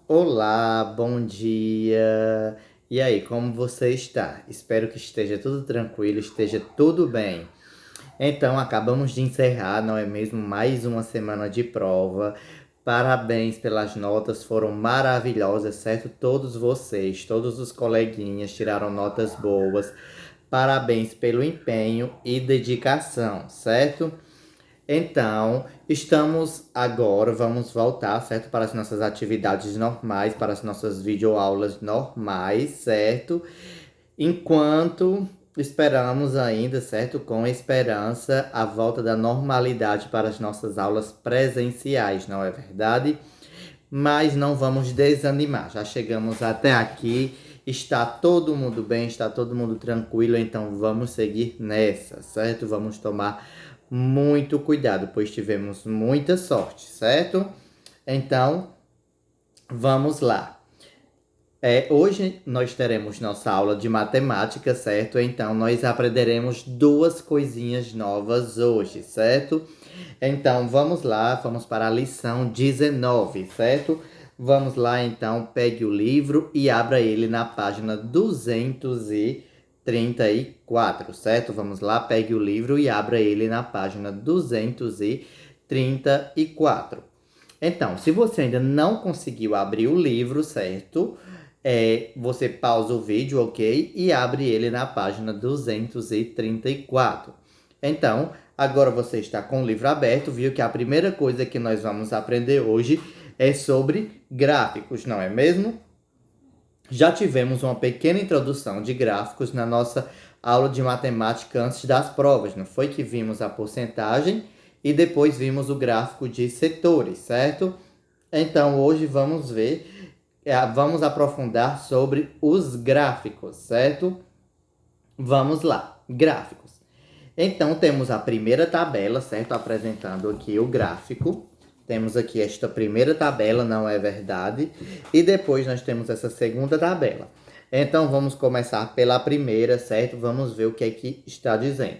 Olá, bom dia. E aí, como você está? Espero que esteja tudo tranquilo, esteja tudo bem. Então, acabamos de encerrar, não é mesmo? Mais uma semana de prova. Parabéns pelas notas, foram maravilhosas, certo? Todos vocês, todos os coleguinhas tiraram notas boas. Parabéns pelo empenho e dedicação, certo? Então, estamos agora, vamos voltar, certo? Para as nossas atividades normais, para as nossas videoaulas normais, certo? Enquanto esperamos ainda, certo? Com esperança, a volta da normalidade para as nossas aulas presenciais, não é verdade? Mas não vamos desanimar. Já chegamos até aqui, está todo mundo bem, está todo mundo tranquilo, então vamos seguir nessa, certo? Vamos tomar muito cuidado, pois tivemos muita sorte, certo? Então, vamos lá. Hoje nós teremos nossa aula de matemática, certo? Então, nós aprenderemos duas coisinhas novas hoje, certo? Então, vamos lá, vamos para a lição 19, certo? Vamos lá, então, pegue o livro e abra ele na página 234, certo? Vamos lá, pegue o livro e abra ele na página 234. Então, se você ainda não conseguiu abrir o livro, certo? Você pausa o vídeo, ok? E abre ele na página 234. Então, agora você está com o livro aberto, viu que a primeira coisa que nós vamos aprender hoje é sobre gráficos, não é mesmo? Já tivemos uma pequena introdução de gráficos na nossa aula de matemática antes das provas, não foi que vimos a porcentagem e depois vimos o gráfico de setores, certo? Então hoje vamos ver, vamos aprofundar sobre os gráficos, certo? Vamos lá, gráficos. Então temos a primeira tabela, certo? Apresentando aqui o gráfico. Temos aqui esta primeira tabela, não é verdade? E depois nós temos essa segunda tabela. Então vamos começar pela primeira, certo? Vamos ver o que é que está dizendo.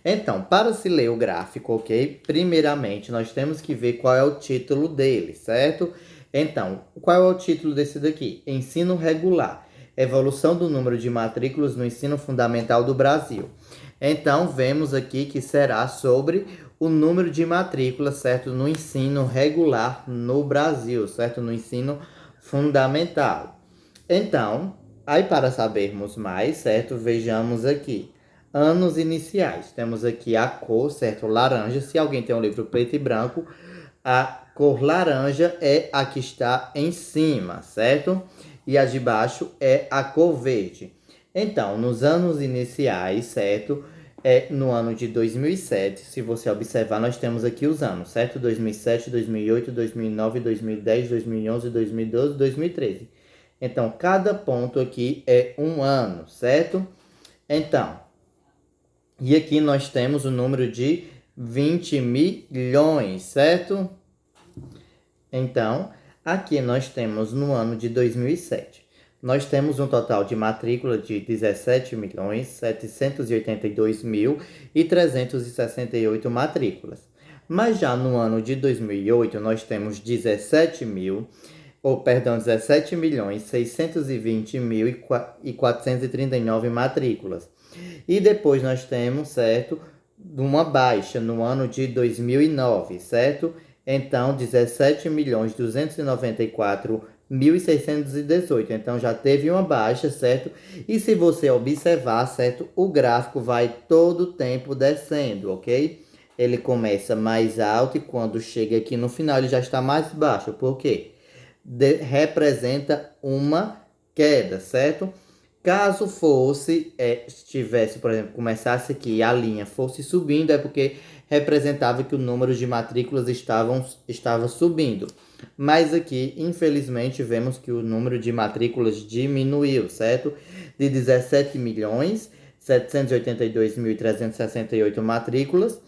Então, para se ler o gráfico, ok? Primeiramente, nós temos que ver qual é o título dele, certo? Então, qual é o título desse daqui? Ensino regular. Evolução do número de matrículas no ensino fundamental do Brasil. Então, vemos aqui que será sobre o número de matrículas, certo? No ensino regular no Brasil, certo? No ensino fundamental. Então, aí para sabermos mais, certo? Vejamos aqui. Anos iniciais. Temos aqui a cor, certo? Laranja. Se alguém tem um livro preto e branco, a cor laranja é a que está em cima, certo? E a de baixo é a cor verde. Então, nos anos iniciais, certo? No ano de 2007, se você observar, nós temos aqui os anos, certo? 2007, 2008, 2009, 2010, 2011, 2012, 2013. Então, cada ponto aqui é um ano, certo? Então, e aqui nós temos o número de 20 milhões, certo? Então, aqui nós temos no ano de 2007. Nós temos um total de matrícula de 17.782.368 matrículas. Mas já no ano de 2008 nós temos 17 milhões 620 mil e 439 matrículas. E depois nós temos, certo, uma baixa no ano de 2009, certo? Então, 17.294.618. Então, já teve uma baixa, certo? E se você observar, certo, o gráfico vai todo o tempo descendo, ok? Ele começa mais alto e quando chega aqui no final ele já está mais baixo. Por quê? Representa uma queda, certo? Caso fosse, estivesse, por exemplo, começasse aqui e a linha fosse subindo, é porque representava que o número de matrículas estava subindo. Mas aqui, infelizmente, vemos que o número de matrículas diminuiu, certo? De 17.782.368 matrículas,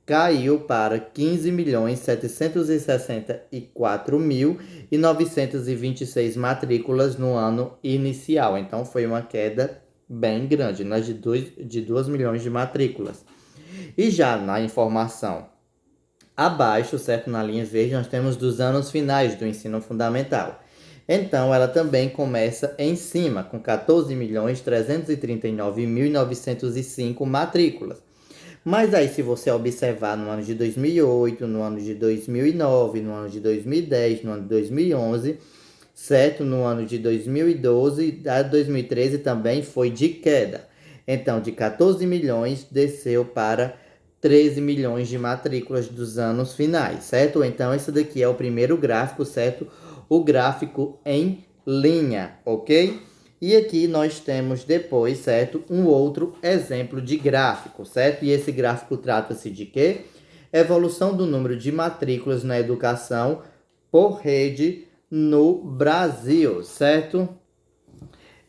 caiu para 15.764.926 matrículas no ano inicial. Então foi uma queda bem grande, né? De 2 milhões de matrículas. E já na informação abaixo, certo? Na linha verde, nós temos dos anos finais do ensino fundamental. Então, ela também começa em cima, com 14.339.905 matrículas. Mas aí, se você observar no ano de 2008, no ano de 2009, no ano de 2010, no ano de 2011, certo? No ano de 2012, a 2013 também foi de queda. Então, de 14 milhões, desceu para 13 milhões de matrículas dos anos finais, certo? Então, esse daqui é o primeiro gráfico, certo? O gráfico em linha, ok? E aqui nós temos depois, certo? Um outro exemplo de gráfico, certo? E esse gráfico trata-se de quê? Evolução do número de matrículas na educação por rede no Brasil, certo?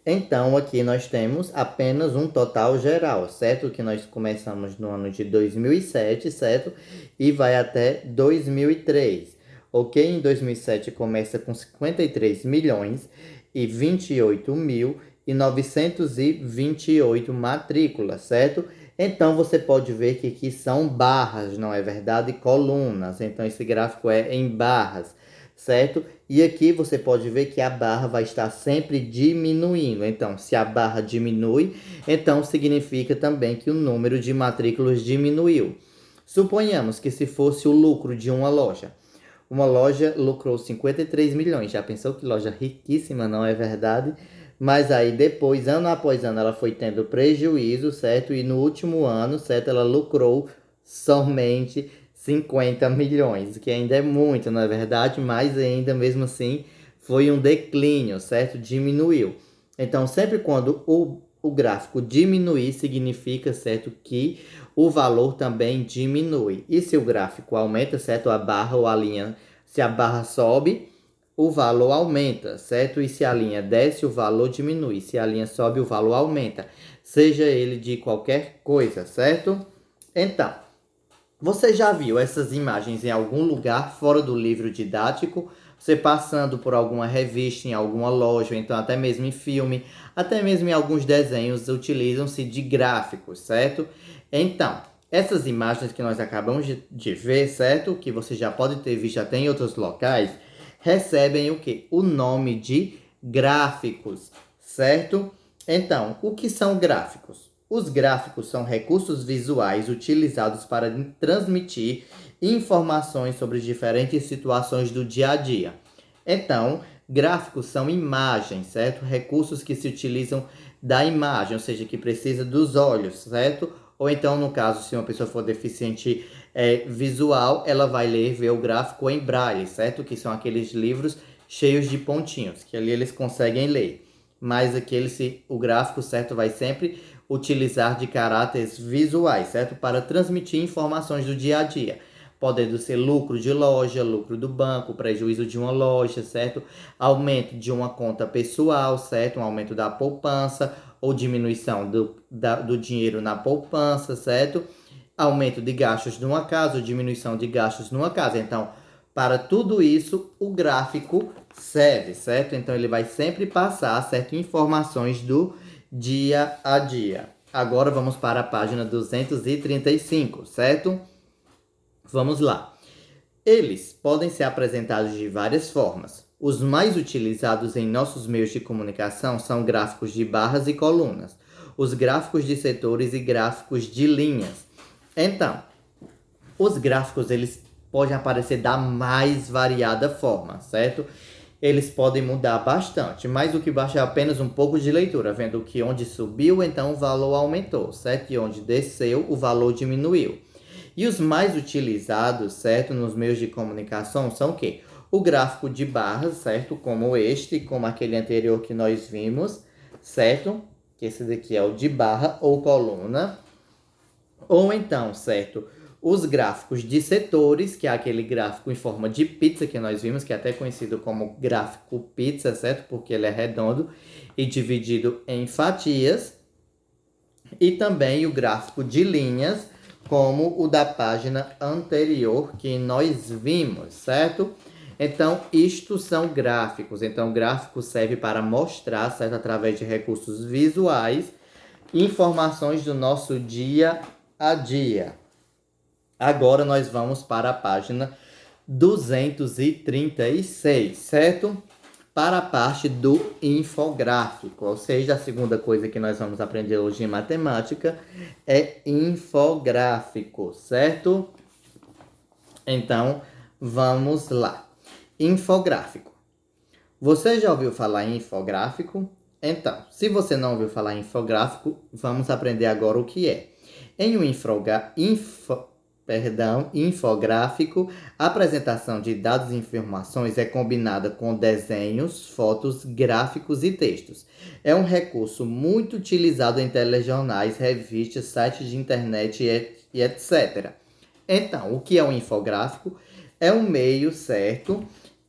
Então, aqui nós temos apenas um total geral, certo? Que nós começamos no ano de 2007, certo? E vai até 2003, ok? Em 2007 começa com 53 milhões e 28 mil e 928 matrículas, certo? Então, você pode ver que aqui são barras, não é verdade? Colunas. Então, esse gráfico é em barras, certo? E aqui você pode ver que a barra vai estar sempre diminuindo. Então, se a barra diminui, então significa também que o número de matrículas diminuiu. Suponhamos que se fosse o lucro de uma loja lucrou 53 milhões. Já pensou que loja riquíssima, não é verdade? Mas aí depois, ano após ano, ela foi tendo prejuízo, certo? E no último ano, certo, ela lucrou somente 50 milhões, que ainda é muito, não é verdade? Mas ainda mesmo assim foi um declínio, certo? Diminuiu. Então, sempre quando o gráfico diminuir, significa, certo, que o valor também diminui. E se o gráfico aumenta, certo, a barra ou a linha, se a barra sobe, o valor aumenta, certo? E se a linha desce, o valor diminui. Se a linha sobe, o valor aumenta. Seja ele de qualquer coisa, certo? Então, você já viu essas imagens em algum lugar fora do livro didático? Você passando por alguma revista, em alguma loja, ou então até mesmo em filme, até mesmo em alguns desenhos, utilizam-se de gráficos, certo? Então, essas imagens que nós acabamos de ver, certo? Que você já pode ter visto até em outros locais, recebem o quê? O nome de gráficos, certo? Então, o que são gráficos? Os gráficos são recursos visuais utilizados para transmitir informações sobre diferentes situações do dia a dia. Então, gráficos são imagens, certo? Recursos que se utilizam da imagem, ou seja, que precisa dos olhos, certo? Ou então, no caso, se uma pessoa for deficiente visual, ela vai ler, ver o gráfico em braille, certo? Que são aqueles livros cheios de pontinhos, que ali eles conseguem ler. Mas o gráfico, certo, vai sempre utilizar de caráteres visuais, certo? Para transmitir informações do dia a dia. Podendo ser lucro de loja, lucro do banco, prejuízo de uma loja, certo? Aumento de uma conta pessoal, certo? Um aumento da poupança ou diminuição do dinheiro na poupança, certo? Aumento de gastos numa casa ou diminuição de gastos numa casa. Então, para tudo isso, o gráfico serve, certo? Então, ele vai sempre passar, certo? Informações do dia a dia. Agora, vamos para a página 235, certo? Vamos lá. Eles podem ser apresentados de várias formas. Os mais utilizados em nossos meios de comunicação são gráficos de barras e colunas, os gráficos de setores e gráficos de linhas. Então, os gráficos eles podem aparecer da mais variada forma, certo? Eles podem mudar bastante, mas o que basta é apenas um pouco de leitura, vendo que onde subiu, então o valor aumentou, certo? E onde desceu, o valor diminuiu. E os mais utilizados, certo, nos meios de comunicação são o quê? O gráfico de barras, certo? Como este, como aquele anterior que nós vimos, certo? Que esse daqui é o de barra ou coluna. Ou então, certo? Os gráficos de setores, que é aquele gráfico em forma de pizza que nós vimos, que é até conhecido como gráfico pizza, certo? Porque ele é redondo e dividido em fatias. E também o gráfico de linhas, como o da página anterior que nós vimos, certo? Então, isto são gráficos. Então, o gráfico serve para mostrar, certo? Através de recursos visuais, informações do nosso dia a dia. Agora nós vamos para a página 236, certo? para a parte do infográfico, ou seja, a segunda coisa que nós vamos aprender hoje em matemática é infográfico, certo? Então, vamos lá. Infográfico. Você já ouviu falar em infográfico? Então, se você não ouviu falar em infográfico, vamos aprender agora o que é. Em um infográfico, a apresentação de dados e informações é combinada com desenhos, fotos, gráficos e textos. É um recurso muito utilizado em telejornais, revistas, sites de internet e etc. Então, o que é um infográfico? É um meio, certo?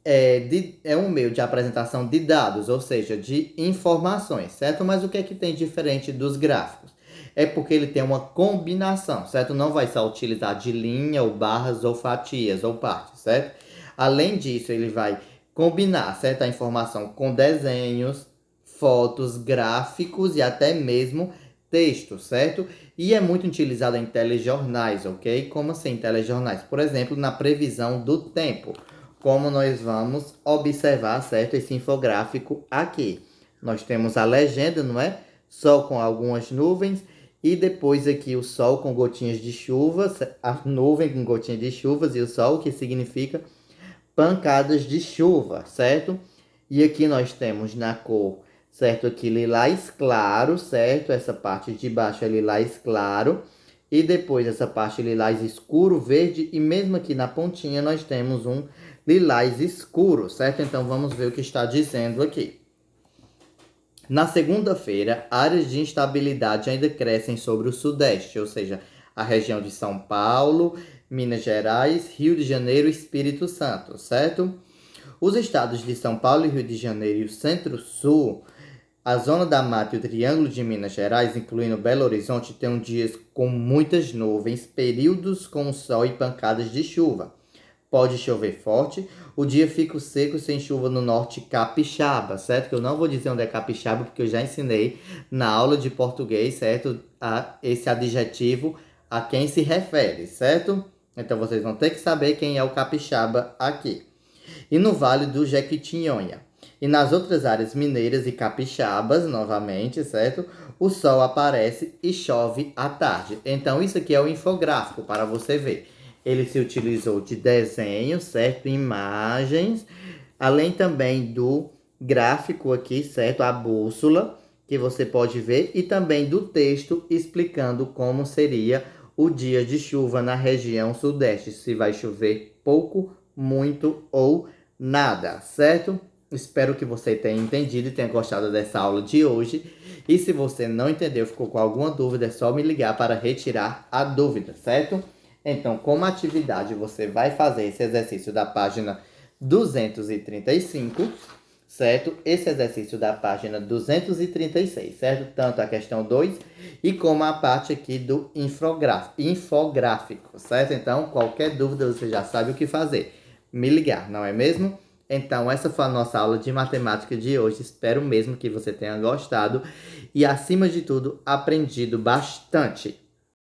É um meio de apresentação de dados, ou seja, de informações, certo? Mas o que é que tem diferente dos gráficos? É porque ele tem uma combinação, certo? Não vai só utilizar de linha, ou barras, ou fatias, ou partes, certo? Além disso, ele vai combinar, certo? A informação com desenhos, fotos, gráficos e até mesmo texto, certo? E é muito utilizado em telejornais, ok? Como assim telejornais? Por exemplo, na previsão do tempo. Como nós vamos observar, certo? Esse infográfico aqui. Nós temos a legenda, não é? Sol com algumas nuvens. E depois aqui o sol com gotinhas de chuva. A nuvem com gotinhas de chuvas e o sol, que significa pancadas de chuva, certo? E aqui nós temos na cor, certo? Aqui lilás claro, certo? Essa parte de baixo é lilás claro. E depois essa parte lilás escuro, verde. E mesmo aqui na pontinha nós temos um lilás escuro, certo? Então vamos ver o que está dizendo aqui. Na segunda-feira, áreas de instabilidade ainda crescem sobre o Sudeste, ou seja, a região de São Paulo, Minas Gerais, Rio de Janeiro e Espírito Santo, certo? Os estados de São Paulo e Rio de Janeiro e o Centro-Sul, a Zona da Mata e o Triângulo de Minas Gerais, incluindo Belo Horizonte, têm dias com muitas nuvens, períodos com sol e pancadas de chuva. Pode chover forte, o dia fica seco sem chuva no norte capixaba, certo? Que eu não vou dizer onde é capixaba, porque eu já ensinei na aula de português, certo? Esse adjetivo a quem se refere, certo? Então vocês vão ter que saber quem é o capixaba aqui. E no Vale do Jequitinhonha. E nas outras áreas mineiras e capixabas, novamente, certo? O sol aparece e chove à tarde. Então isso aqui é o infográfico para você ver. Ele se utilizou de desenho, certo? Imagens, além também do gráfico aqui, certo? A bússola, que você pode ver, e também do texto explicando como seria o dia de chuva na região sudeste. Se vai chover pouco, muito ou nada, certo? Espero que você tenha entendido e tenha gostado dessa aula de hoje. E se você não entendeu, ficou com alguma dúvida, é só me ligar para retirar a dúvida, certo? Então, como atividade, você vai fazer esse exercício da página 235, certo? Esse exercício da página 236, certo? Tanto a questão 2 e como a parte aqui do infográfico, certo? Então, qualquer dúvida, você já sabe o que fazer. Me ligar, não é mesmo? Então, essa foi a nossa aula de matemática de hoje. Espero mesmo que você tenha gostado e, acima de tudo, aprendido bastante.